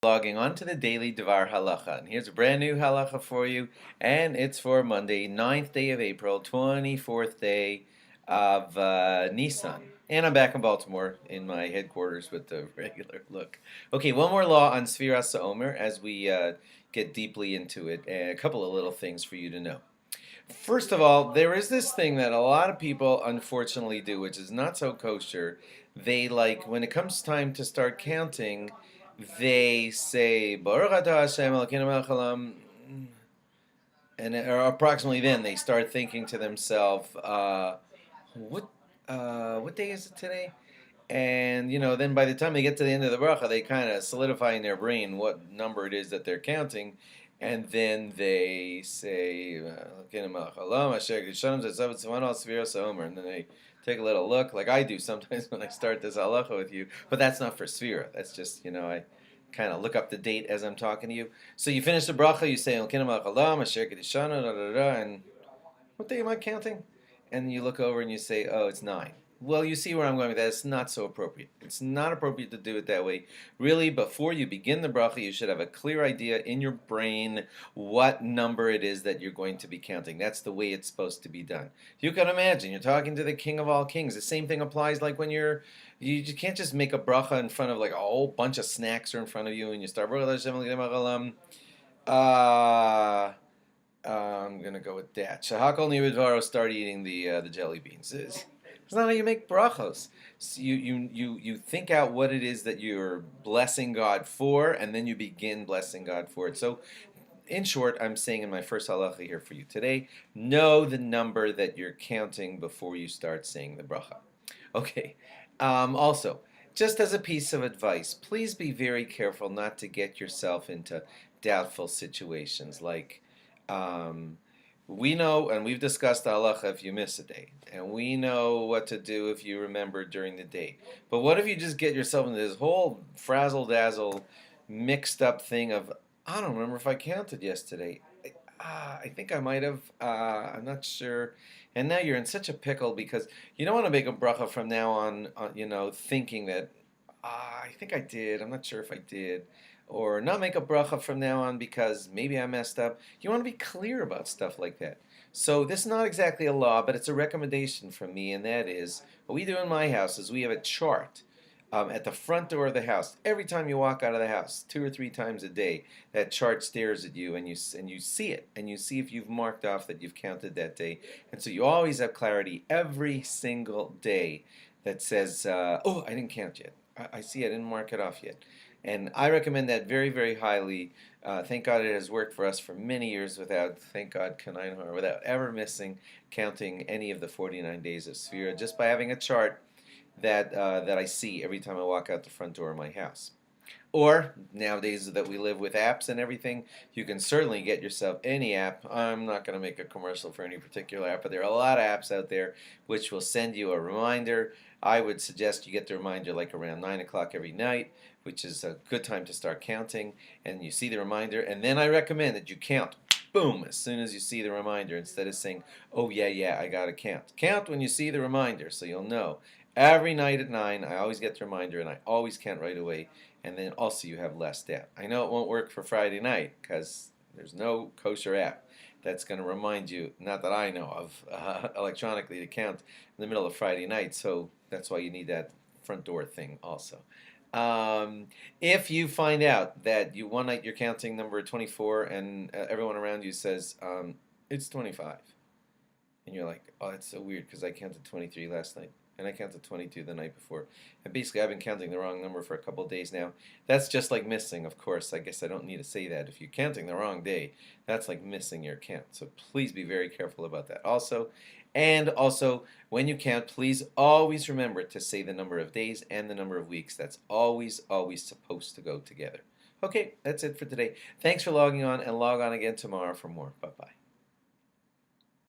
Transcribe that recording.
Logging on to the daily DVAR halacha. And here's a brand new halacha for you, and it's for Monday, 9th day of April, 24th day of Nissan. And I'm back in Baltimore in my headquarters with the regular look. Okay, one more law on Sefiras H as we get deeply into it, and a couple of little things for you to know. First of all, there is this thing that a lot of people unfortunately do, which is not so kosher. They like, when it comes time to start counting, they say Baruch atah Hashem Elokeinu melech haolam, and or approximately then they start thinking to themselves, what day is it today? And then by the time they get to the end of the bracha, they kind of solidify in their brain what number it is that they're counting, and then they say, and then they take a little look, like I do sometimes when I start this halacha with you. But that's not for Sfira. That's just I kind of look up the date as I'm talking to you. So you finish the bracha, you say, and what day am I counting? And you look over and you say, oh, it's 9. Well, you see where I'm going with that. It's not so appropriate. It's not appropriate to do it that way. Really, before you begin the bracha, you should have a clear idea in your brain what number it is that you're going to be counting. That's the way it's supposed to be done. You can imagine, you're talking to the King of all kings. The same thing applies like when you can't just make a bracha in front of like a whole bunch of snacks are in front of you and you start, I'm gonna go with that. Shahakol Nividvaro, start eating the jelly beans. It's not how you make brachos. So you think out what it is that you're blessing God for, and then you begin blessing God for it. So, in short, I'm saying in my first halacha here for you today, know the number that you're counting before you start saying the bracha. Okay. Also, just as a piece of advice, please be very careful not to get yourself into doubtful situations like. We know, and we've discussed halacha if you miss a day, and we know what to do if you remember during the day. But what if you just get yourself into this whole frazzle-dazzle, mixed-up thing of, I don't remember if I counted yesterday. I think I might have. I'm not sure. And now you're in such a pickle because you don't want to make a bracha from now on, thinking that, I think I did. I'm not sure if I did. Or not make a bracha from now on because maybe I messed up. You want to be clear about stuff like that. So this is not exactly a law, but it's a recommendation from me, and that is, what we do in my house is we have a chart at the front door of the house. Every time you walk out of the house, 2 or 3 times a day, that chart stares at you, and you see it, and you see if you've marked off that you've counted that day. And so you always have clarity every single day that says, oh, I didn't count yet. I see I didn't mark it off yet. And I recommend that very, very highly. Thank God it has worked for us for many years without ever missing counting any of the 49 days of Sfira, just by having a chart that I see every time I walk out the front door of my house. Or, nowadays that we live with apps and everything, you can certainly get yourself any app. I'm not going to make a commercial for any particular app, but there are a lot of apps out there which will send you a reminder. I would suggest you get the reminder like around 9 o'clock every night, which is a good time to start counting, and you see the reminder, and then I recommend that you count, boom, as soon as you see the reminder, instead of saying, oh yeah, I gotta count. Count when you see the reminder, so you'll know. Every night at 9, I always get the reminder, and I always count right away, and then also you have less doubt. I know it won't work for Friday night, because there's no kosher app that's going to remind you, not that I know of, electronically to count in the middle of Friday night, so that's why you need that front door thing also. If you find out that one night you're counting number 24 and everyone around you says, it's 25, and you're like, oh, that's so weird because I counted 23 last night and I counted 22 the night before, and basically I've been counting the wrong number for a couple of days now. That's just like missing, of course. I guess I don't need to say that. If you're counting the wrong day, that's like missing your count, so please be very careful about that also. And also, when you count, please always remember to say the number of days and the number of weeks. That's always supposed to go together. Okay, that's it for today. Thanks for logging on, and log on again tomorrow for more. Bye-bye.